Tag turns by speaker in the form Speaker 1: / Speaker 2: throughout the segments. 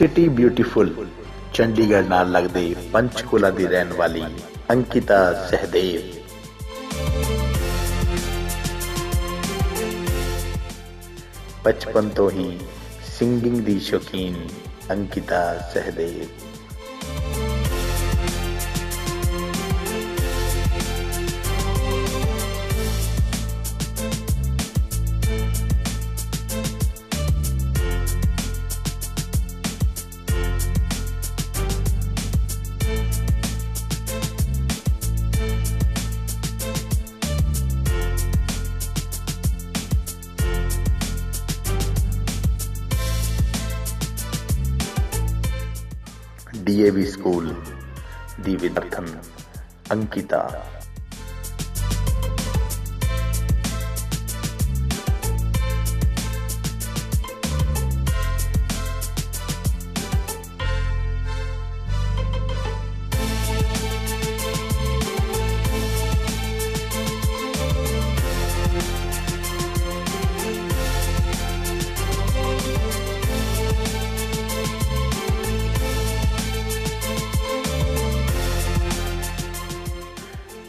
Speaker 1: City beautiful Chandigarh ਨਾਲ ਲੱਗਦੇ ਪੰਚਕੂਲਾ ਦੀ ਰਹਿਣ ਵਾਲੀ ਅੰਕਿਤਾ ਸਹਿਦੇਵ। ਬਚਪਨ ਤੋਂ ਹੀ ਸਿੰਗਿੰਗ ਦੀ ਸ਼ੌਕੀਨ ਅੰਕਿਤਾ ਸਹਿਦੇਵ। DAV ਸਕੂਲ ਦੀ ਵਿਦਿਆਰਥਣ ਅੰਕਿਤਾ।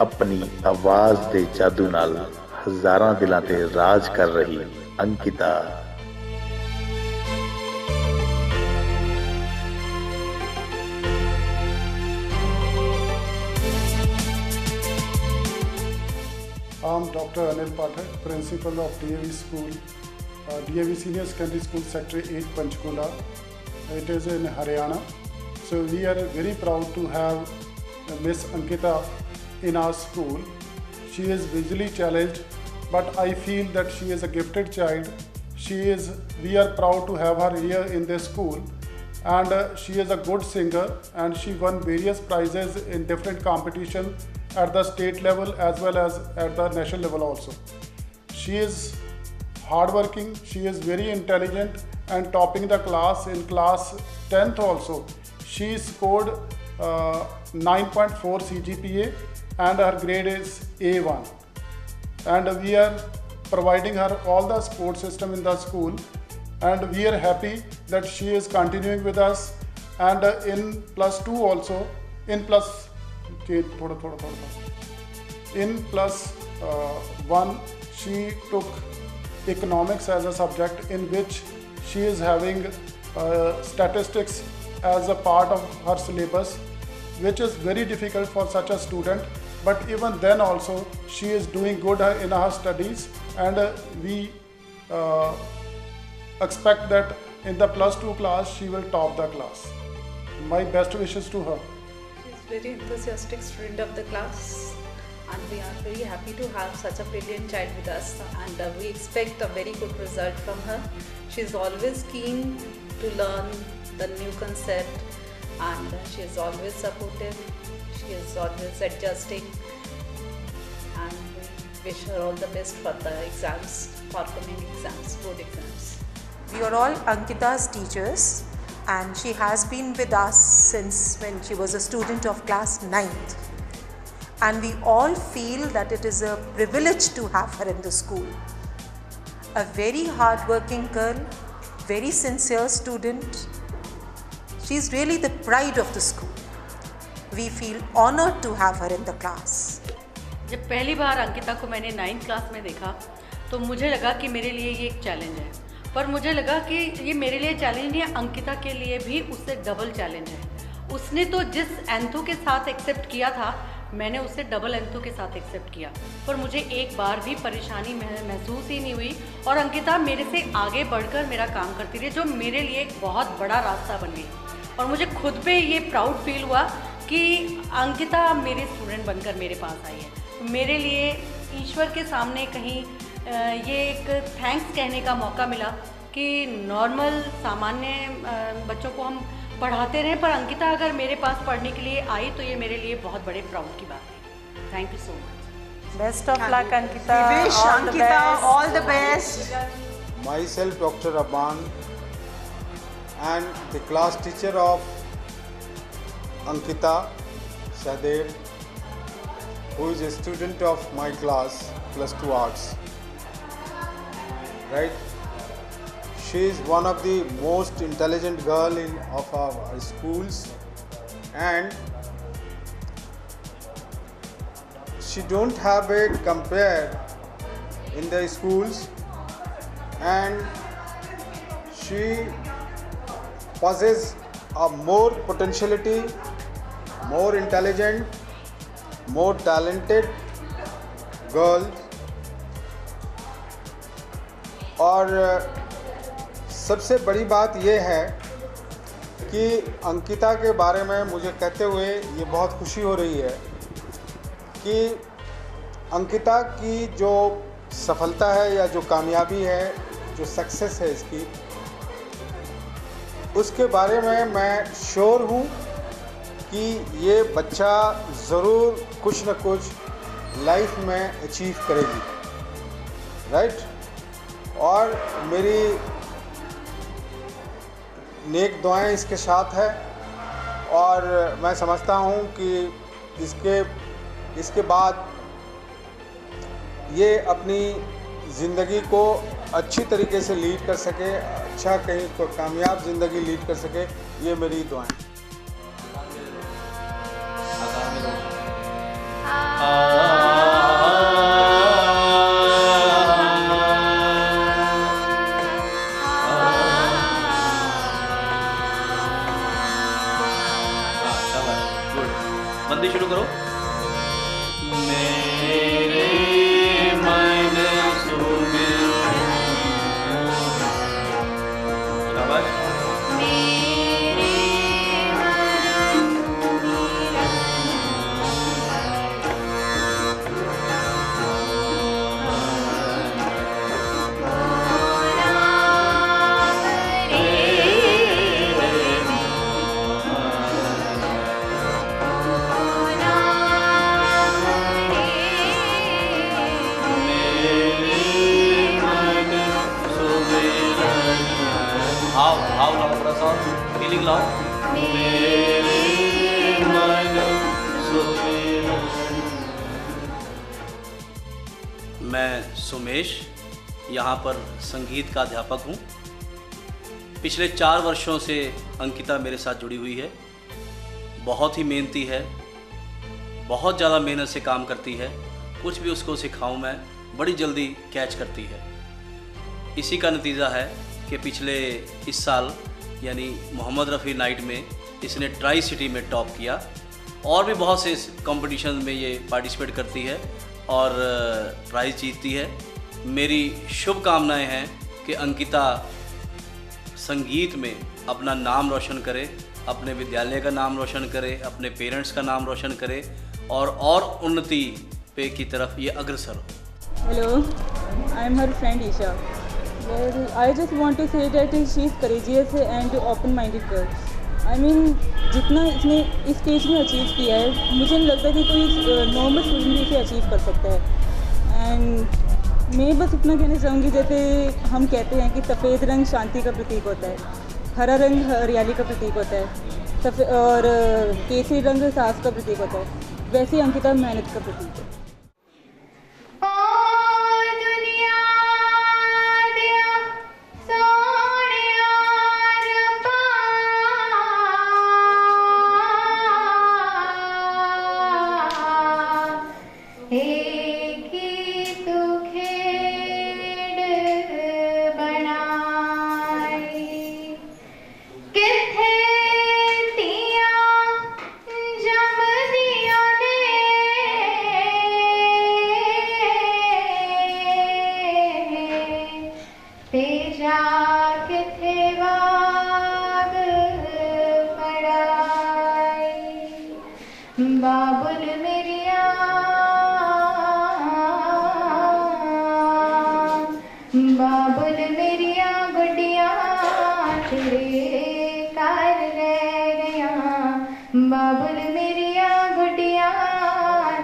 Speaker 1: ਆਪਣੀ ਆਵਾਜ਼ ਦੇ ਜਾਦੂ ਨਾਲ ਹਜ਼ਾਰਾਂ ਦਿਲਾਂ ਤੇ ਰਾਜ ਕਰ ਰਹੀ ਅੰਕਿਤਾ।
Speaker 2: I'm Dr. Anil Pathak, Principal of DAV School, DAV Senior Secondary School Sector 8 Panchkula. It is in Haryana. So we are very proud to have Miss Ankita in our school. She is visually challenged, but I feel that she is a gifted child. We are proud to have her here in this school, and she is a good singer, and she won various prizes in different competitions at the state level as well as at the national level also. She is hardworking, she is very intelligent and topping the class in class 10th also. She scored 9.4 CGPA and her grade is A1, and we are providing her all the support system in the school, and we are happy that she is continuing with us, and in plus 2 also, in plus in plus 1 she took economics as a subject, in which she is having statistics as a part of her syllabus, which is very difficult for such a student. But even then also she is doing good in her studies, and we expect that in the plus 2 class she will top the class. My best wishes to her.
Speaker 3: She is very enthusiastic student of the class, and we are very happy to have such a brilliant child with us, and we expect a very good result from her. She is always keen to learn the new concept, and she is always supportive. She is always adjusting, and we wish her all the best for the exams, forthcoming exams, board exams.
Speaker 4: We are all Ankita's teachers, and she has been with us since when she was a student of class 9th. And we all feel that it is a privilege to have her in the school. A very hard-working girl, very sincere student. She is really the pride of the school. We feel honored to have her in the class.
Speaker 5: जब पहली बार अंकिता को मैंने 9th class में देखा तो मुझे लगा कि मेरे लिए ये एक चैलेंज है, पर मुझे लगा कि ये मेरे लिए चैलेंज नहीं है, अंकिता के लिए भी उससे डबल चैलेंज है। उसने तो जिस एंथो के साथ एक्सेप्ट किया था, मैंने उससे डबल एंथो के साथ एक्सेप्ट किया, पर मुझे एक बार भी परेशानी महसूस ही नहीं हुई, और अंकिता मेरे से आगे बढ़कर मेरा काम करती रही, जो मेरे लिए एक बहुत बड़ा रास्ता बन गई। और मुझे खुद पे ये प्राउड फील हुआ कि अंकिता मेरे स्टूडेंट बनकर मेरे पास आई है। तो मेरे लिए ईश्वर के सामने कहीं ये एक थैंक्स कहने का मौका मिला कि नॉर्मल सामान्य बच्चों को हम पढ़ाते रहें, पर अंकिता अगर मेरे पास पढ़ने के लिए आई तो ये मेरे लिए बहुत बड़े प्राउड की बात है। Thank you so much.
Speaker 4: Best of luck, Ankita.
Speaker 6: We wish
Speaker 4: all
Speaker 6: Ankita
Speaker 4: the best.
Speaker 6: all the best.
Speaker 7: Myself, Dr. Abban, and the class teacher of Ankita Sahdev, who is a student of my class, plus 2 arts. Right? she is one of the most intelligent girl of our schools, and she don't have a compare in the schools, and she possesses a more potentiality, more intelligent, more talented girl. और सबसे बड़ी बात ये है कि अंकिता के बारे में मुझे कहते हुए ये बहुत खुशी हो रही है कि अंकिता की जो सफलता है या जो कामयाबी है, जो सक्सेस है इसकी, उसके बारे में मैं श्योर हूँ कि ये बच्चा ज़रूर कुछ न कुछ लाइफ में अचीव करेगी, राइट। और मेरी नेक दुआएं इसके साथ है, और मैं समझता हूँ कि इसके बाद ये अपनी ज़िंदगी को अच्छी तरीके से लीड कर सके, अच्छा कहीं को कामयाब ज़िंदगी लीड कर सके, ये मेरी दुआएं।
Speaker 6: बंदी शुरू करो। भाव लाओ, थोड़ा सा फीलिंग लाओ। मैं सुमेश, यहाँ पर संगीत का अध्यापक हूँ। पिछले 4 वर्षों से अंकिता मेरे साथ जुड़ी हुई है। बहुत ही मेहनती है, बहुत ज़्यादा मेहनत से काम करती है। कुछ भी उसको सिखाऊं मैं, बड़ी जल्दी कैच करती है। इसी का नतीजा है कि पिछले इस साल यानी मोहम्मद रफ़ी नाइट में इसने ट्राई सिटी में टॉप किया, और भी बहुत से कंपटीशन में ये पार्टिसिपेट करती है और प्राइज़ जीतती है। मेरी शुभकामनाएं हैं कि अंकिता संगीत में अपना नाम रोशन करे, अपने विद्यालय का नाम रोशन करे, अपने पेरेंट्स का नाम रोशन करे और उन्नति पे की तरफ ये अग्रसर हो।
Speaker 8: Hello, I am her friend Isha. Well, I just want to say that she is courageous and open-minded girl. I mean, जितना इसने इस स्टेज में अचीव किया है, मुझे नहीं लगता कि कोई नॉर्मल स्टूडेंट भी इसे अचीव कर सकता है। एंड मैं बस इतना कहना चाहूँगी, जैसे हम कहते हैं कि सफ़ेद रंग शांति का प्रतीक होता है, हरा रंग हरियाली का प्रतीक होता है, और केसरी रंग साहस का प्रतीक होता है, वैसे अंकिता मेहनत का प्रतीक है।
Speaker 9: बाबुल मेरिया बाबुल मेरिया गुडिया तेरे कार रह गया, बाबुल मेरिया गुडिया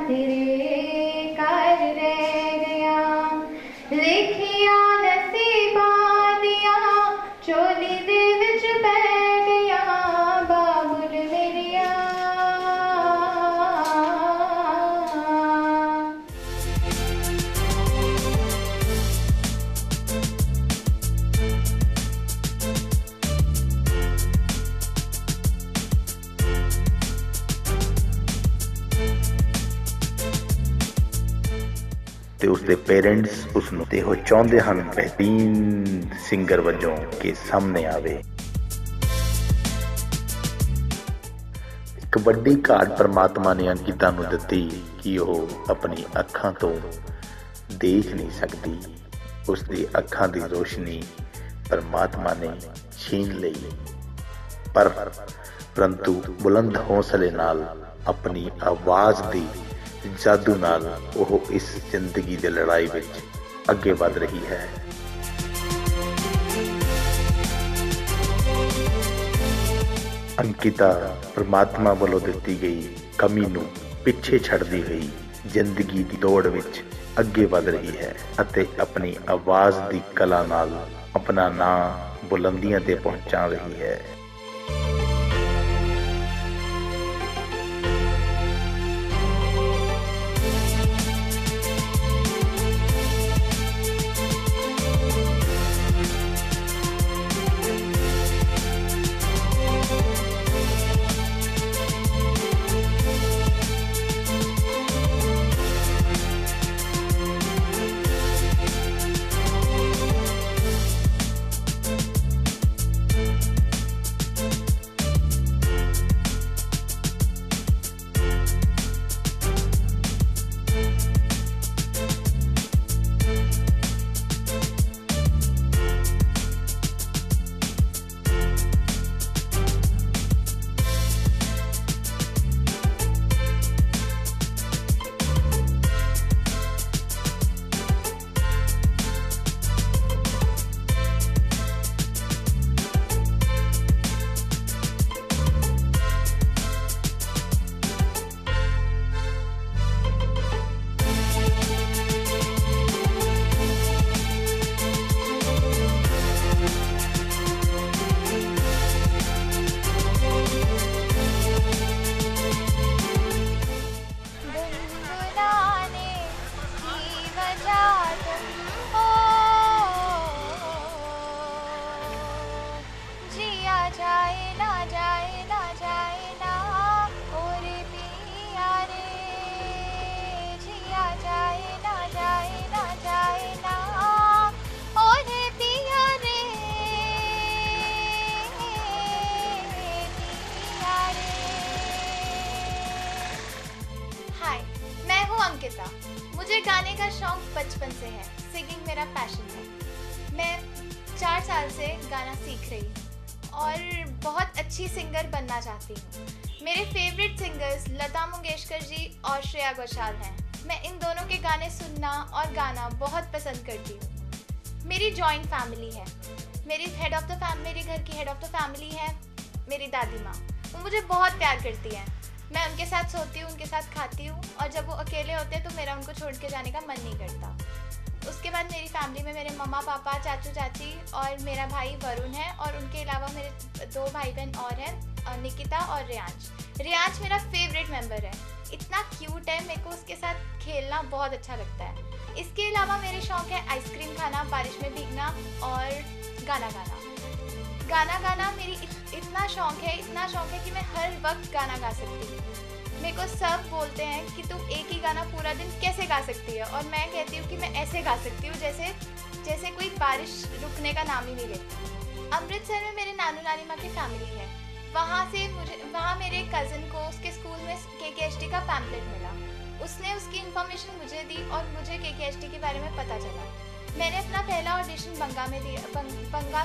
Speaker 9: तेरे कार रह गया, लिखिया नसीबा दिया चोली दे विच पै गया, बाबुल मेरिया।
Speaker 1: ਤੇ ਉਸਦੇ ਪੇਰੈਂਟਸ ਉਸਨੂੰ ਤੇ ਉਹ ਚਾਹੁੰਦੇ ਹਨ ਬਿਹਤਰੀਨ ਸਿੰਗਰ ਵਜੋਂ ਕਿ ਸਾਹਮਣੇ ਆਵੇ। ਇੱਕ ਵੱਡੀ ਘਾਟ ਪਰਮਾਤਮਾ ਨੇ ਅੰਕਿਤਾ ਨੂੰ ਦਿੱਤੀ ਕਿ ਉਹ ਆਪਣੀ ਅੱਖਾਂ ਤੋਂ ਦੇਖ ਨਹੀਂ ਸਕਦੀ। ਉਸਦੀ ਅੱਖਾਂ ਦੀ ਰੋਸ਼ਨੀ ਪਰਮਾਤਮਾ ਨੇ ਛੀਨ ਲਈ, ਪਰੰਤੂ ਬੁਲੰਦ ਹੌਸਲੇ ਨਾਲ ਆਪਣੀ ਆਵਾਜ਼ ਦੀ ਜਾਦੂ ਨਾਲ ਉਹ ਇਸ ਜ਼ਿੰਦਗੀ ਦੀ ਲੜਾਈ ਵਿੱਚ ਅੱਗੇ ਵਧ ਰਹੀ ਹੈ। ਅੰਕਿਤਾ ਪਰਮਾਤਮਾ ਵੱਲੋਂ ਦਿੱਤੀ ਗਈ ਕਮੀ ਨੂੰ ਪਿੱਛੇ ਛੱਡਦੀ ਹੋਈ ਜ਼ਿੰਦਗੀ ਦੀ ਦੌੜ ਵਿੱਚ ਅੱਗੇ ਵਧ ਰਹੀ ਹੈ ਅਤੇ ਆਪਣੀ ਆਵਾਜ਼ ਦੀ ਕਲਾ ਨਾਲ ਆਪਣਾ ਨਾਂ ਬੁਲੰਦੀਆਂ ਤੇ ਪਹੁੰਚਾ ਰਹੀ ਹੈ।
Speaker 9: अंकिता। मुझे गाने का शौक बचपन से है, सिंगिंग मेरा पैशन है। मैं 4 साल से गाना सीख रही हूँ और बहुत अच्छी सिंगर बनना चाहती हूँ। मेरे फेवरेट सिंगर्स लता मंगेशकर जी और श्रेया घोषाल हैं। मैं इन दोनों के गाने सुनना और गाना बहुत पसंद करती हूँ। मेरी जॉइंट फैमिली है। मेरे घर की हेड ऑफ द फैमिली है मेरी दादी माँ। वो मुझे बहुत प्यार करती हैं। मैं उनके साथ सोती हूँ, उनके साथ खाती हूँ और जब वो अकेले होते हैं तो मेरा उनको छोड़ के जाने का मन नहीं करता। उसके बाद मेरी फैमिली में मेरे मम्मा पापा, चाचू चाची और मेरा भाई वरुण है और उनके अलावा मेरे 2 भाई बहन और हैं, निकिता और रियांश। रियांश मेरा फेवरेट मेंबर है, इतना क्यूट है, मेरे को उसके साथ खेलना बहुत अच्छा लगता है। इसके अलावा मेरे शौक है आइसक्रीम खाना, बारिश में भीगना और गाना गाना। गाना गाना मेरी इतना शौक है कि मैं हर वक्त गाना गा सकती हूँ। मेरे को सब बोलते हैं कि तुम एक ही गाना पूरा दिन कैसे गा सकती है, और मैं कहती हूँ कि मैं ऐसे गा सकती हूँ जैसे कोई बारिश रुकने का नाम ही नहीं लेती। अमृतसर में मेरे नानू नानी माँ की फैमिली है। वहाँ मेरे कज़न को उसके स्कूल में KKHT का पैम्पलेट मिला। उसने उसकी इन्फॉर्मेशन मुझे दी और मुझे KKHT के बारे में पता चला। मैंने अपना पहला ऑडिशन बंगा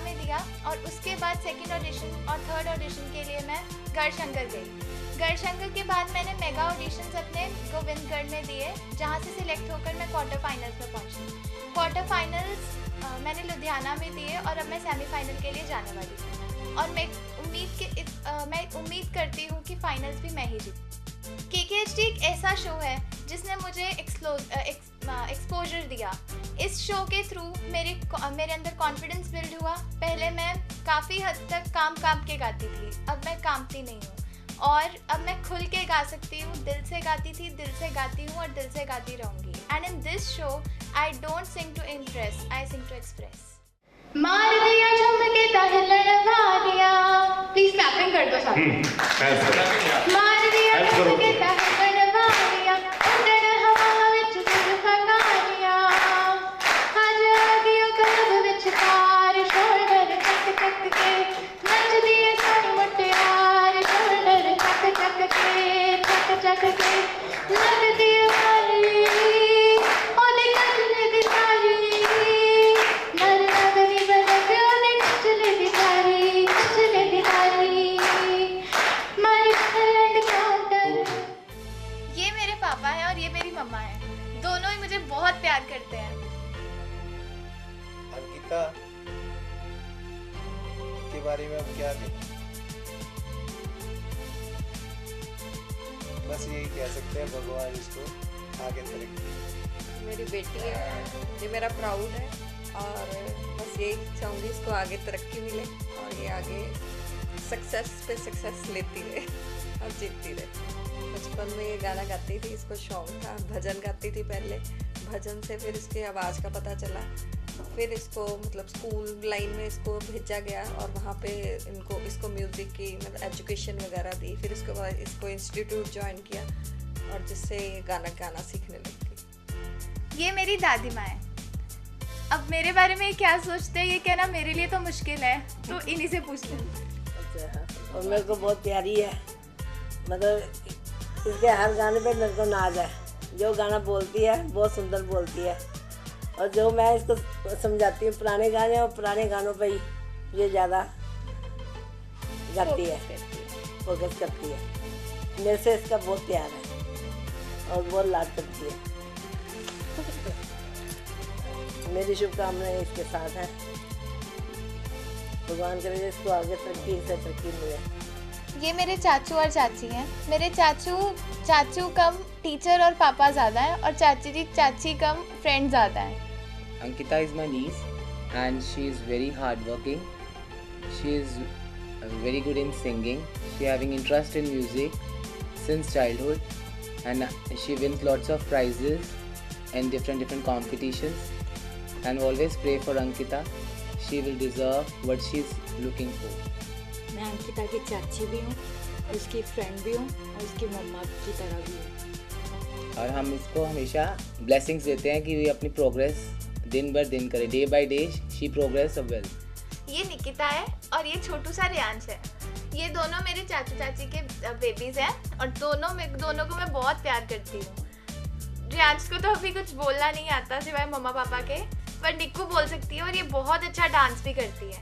Speaker 9: में दिया और उसके बाद सेकंड ऑडिशन और थर्ड ऑडिशन के लिए मैं गढ़शंकर गई। गढ़शंकर के बाद मैंने मेगा ऑडिशंस अपने गोविंदगढ़ में दिए, जहाँ से सिलेक्ट होकर मैं क्वार्टर फाइनल्स में पहुँची। क्वार्टर फाइनल्स मैंने लुधियाना में दिए और अब मैं सेमीफाइनल के लिए जाने वाली हूँ और मैं उम्मीद करती हूँ कि फाइनल्स भी मैं ही जीतूँ। KKHT एक ऐसा शो है जिसने मुझे एक्सपोजर दिया। इस शो के थ्रू मेरे अंदर कॉन्फिडेंस बिल्ड हुआ। पहले मैं काफ़ी हद तक काम के गाती थी, अब मैं कामती नहीं हूँ और अब मैं खुल के गा सकती हूँ। दिल से गाती थी, दिल से गाती हूँ और दिल से गाती रहूँगी। And in this show I don't sing to impress, I sing to express. मार दिया झुमके तहलड़वा दिया, प्लीज क्लैपिंग कर दो साथ। मार दिया झुमके तहलड़वा दिया, उड़न हवा विच दिल फका दिया। चख के लगती वाली ओने कचले दी सारी नर नगरी बनक ओने कचले दी सारी मारी फ्रेंड काउंटर। ये मेरे पापा हैं और ये मेरी मम्मा है। दोनों ही मुझे बहुत प्यार करते हैं।
Speaker 10: अंकिता के बारे में हम क्या कहें, बस यही कह सकते हैं भगवान इसको आगे तरक्की।
Speaker 11: मेरी बेटी है, ये मेरा प्राउड है और बस यही चाहूँगी इसको आगे तरक्की मिले और ये आगे सक्सेस पे सक्सेस लेती रहे और जीतती रहे। बचपन में ये गाना गाती थी, इसको शौक था, भजन गाती थी पहले, भजन से फिर इसकी आवाज़ का पता चला, फिर इसको मतलब स्कूल लाइन में इसको भेजा गया और वहाँ पे इसको म्यूज़िक की मतलब एजुकेशन वगैरह दी, फिर उसके बाद इसको इंस्टीट्यूट ज्वाइन किया और जिससे गाना सीखने लग गई।
Speaker 9: ये मेरी दादी माँ है। अब मेरे बारे में क्या सोचते हैं ये कहना मेरे लिए तो मुश्किल है, तो इन्हीं से पूछ लें।
Speaker 12: अच्छा, और मेरे को बहुत प्यारी है, मतलब इसके हर गाने पे मेरे को नाज है। जो गाना बोलती है बहुत सुंदर बोलती है और जो मैं इसको समझाती हूँ पुराने गाने और पुराने गानों पे ही ये ज़्यादा गाती है, फोकस करती है। मेरे से इसका बहुत प्यार है और बहुत लाड करती है। मेरी शुभकामनाएं इसके साथ हैं। भगवान करे इसको आगे तरक्की से तरक्की मिले।
Speaker 9: ये मेरे चाचू और चाची हैं। मेरे चाचू कम टीचर और पापा ज़्यादा हैं और चाची कम फ्रेंड ज़्यादा हैं।
Speaker 13: Ankita is my niece and she is very hardworking. She is very good in singing. She having interest in music since childhood and she wins lots of prizes in different competitions. And always pray for Ankita. She will deserve what she is looking for.
Speaker 14: मैं अंकिता की चाची भी हूँ, उसकी friend भी हूँ और उसकी मम्मा की तरह भी हूँ।
Speaker 13: और हम इसको हमेशा ब्लेसिंग्स देते हैं कि ये अपनी प्रोग्रेस दिन बर दिन करे, day by day she progress well.
Speaker 9: ये निकिता है और ये छोटू सा रियांश है। ये दोनों मेरे चाचू चाची के बेबीज हैं और दोनों को मैं बहुत प्यार करती हूँ। रियांश को तो अभी कुछ बोलना नहीं आता सिवाय मम्मा पापा के, पर निक्कू बोल सकती है और ये बहुत अच्छा डांस भी करती है।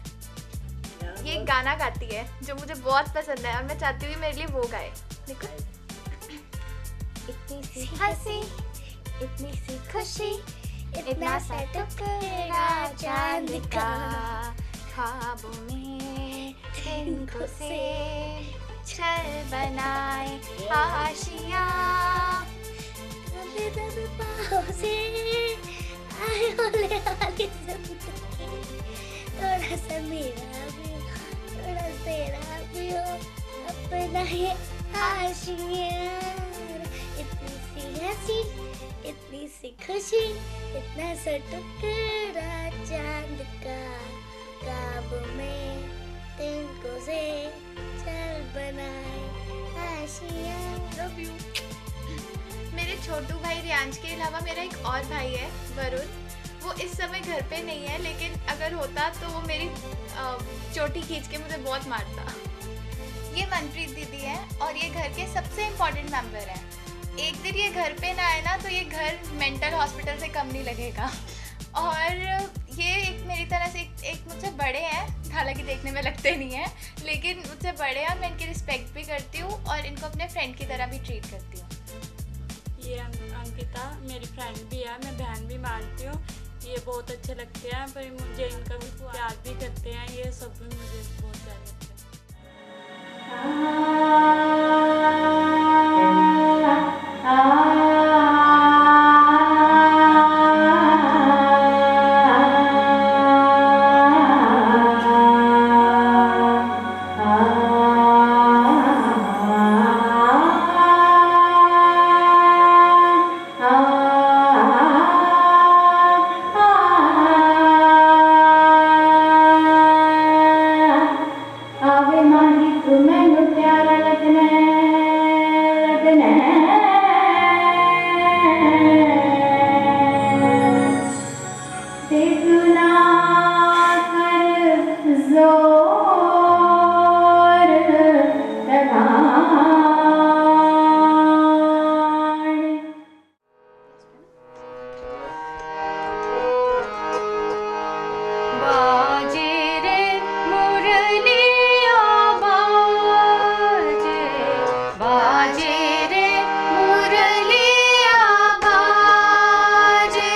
Speaker 9: ये गाना गाती है जो मुझे बहुत पसंद है और मैं चाहती हूँ कि मेरे लिए वो गाए। देखो, इतनी सी हंसी, इतनी सी खुशी, इतना सा टुकड़ा चांद का, ख्वाबों में तिनको से छल बनाए आशिया, दब पाँव से आए होले आगे ज़िंदगी, थोड़ा सा मेरा भी थोड़ा तेरा भी हो, अपना ये आशिया, इतनी सी हंसी, इतनी सी खुशी, इतना सा टुकड़ा चांद का, ख्वाब में तिनको से चल बनाए आशिया। Love you. मेरे छोटू भाई रियांश के अलावा मेरा एक और भाई है वरुण। वो इस समय घर पे नहीं है, लेकिन अगर होता तो वो मेरी चोटी खींच के मुझे बहुत मारता। ये मनप्रीत दीदी है और ये घर के सबसे इम्पोर्टेंट मेंबर हैं। एक दिन ये घर पे ना आए ना तो ये घर मेंटल हॉस्पिटल से कम नहीं लगेगा। और ये एक मेरी तरह से एक मुझसे बड़े हैं, हालांकि देखने में लगते नहीं हैं, लेकिन मुझसे बड़े हैं। मैं इनकी रिस्पेक्ट भी करती हूँ और इनको अपने फ्रेंड की तरह भी ट्रीट करती हूँ।
Speaker 8: ये अंकिता मेरी फ्रेंड भी है, मैं बहन भी मानती हूँ। ये बहुत अच्छे लगते हैं, पर मुझे इनका भी प्यार भी करते हैं। ये सब भी मुझे बहुत प्यार लगते हैं।
Speaker 9: आवे माही तू मैनू प्यारा लगना है,
Speaker 15: बाजे रे मुरलिया बाजे,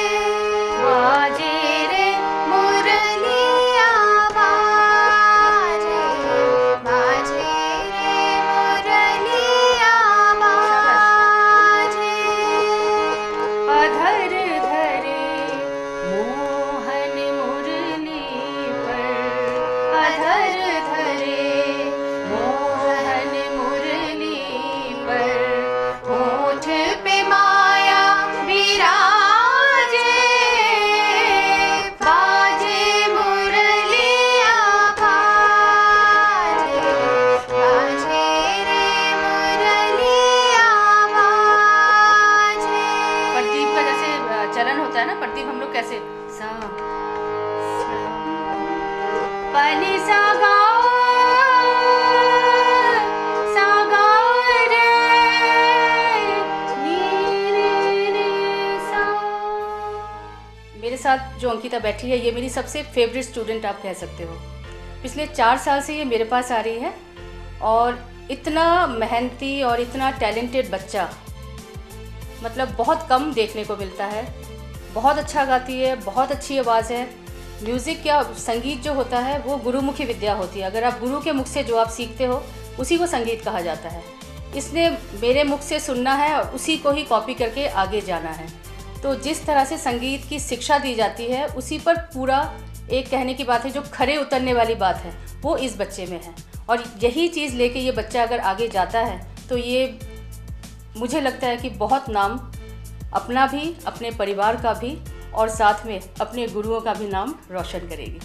Speaker 15: बाजे रे मुरलिया बाजे, बाजे रे मुरलिया बाजे। अधर धरे मोहन मुरली पर, अधर धरे मोहन मुरली पर, होठ पे माया विराजे, बाजे मुरलिया बाजे, बाजे रे मुरलिया बाजे।
Speaker 5: प्रदीप का जैसे चलन होता है ना, प्रदीप हम लोग कैसे सा
Speaker 15: पनि सा गाओ, सा गाओ रे, नी रे रे सा।
Speaker 5: मेरे साथ जो अंकिता बैठी है, ये मेरी सबसे फेवरेट स्टूडेंट आप कह सकते हो। पिछले 4 साल से ये मेरे पास आ रही है और इतना मेहनती और इतना टैलेंटेड बच्चा मतलब बहुत कम देखने को मिलता है। बहुत अच्छा गाती है, बहुत अच्छी आवाज़ है। म्यूज़िक या संगीत जो होता है वो गुरुमुखी विद्या होती है। अगर आप गुरु के मुख से जो आप सीखते हो उसी को संगीत कहा जाता है। इसने मेरे मुख से सुनना है और उसी को ही कॉपी करके आगे जाना है। तो जिस तरह से संगीत की शिक्षा दी जाती है उसी पर पूरा एक कहने की बात है, जो खरे उतरने वाली बात है वो इस बच्चे में है। और यही चीज़ लेके ये बच्चा अगर आगे जाता है तो ये मुझे लगता है कि बहुत नाम अपना भी, अपने परिवार का भी और साथ में अपने गुरुओं का भी नाम रोशन करेगी।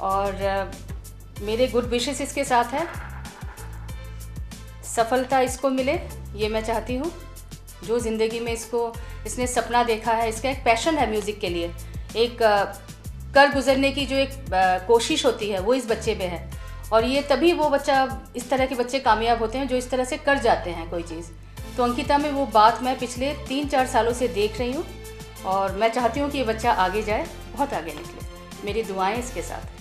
Speaker 5: और मेरे गुड विशेस इसके साथ है, सफलता इसको मिले ये मैं चाहती हूँ। जो ज़िंदगी में इसने सपना देखा है, इसका एक पैशन है म्यूज़िक के लिए, एक कर गुजरने की जो एक कोशिश होती है वो इस बच्चे में है। और ये तभी वो बच्चा, इस तरह के बच्चे कामयाब होते हैं जो इस तरह से कर जाते हैं कोई चीज़। तो अंकिता में वो बात मैं पिछले 3-4 सालों से देख रही हूँ और मैं चाहती हूँ कि ये बच्चा आगे जाए, बहुत आगे निकले। मेरी दुआएं इसके साथ हैं।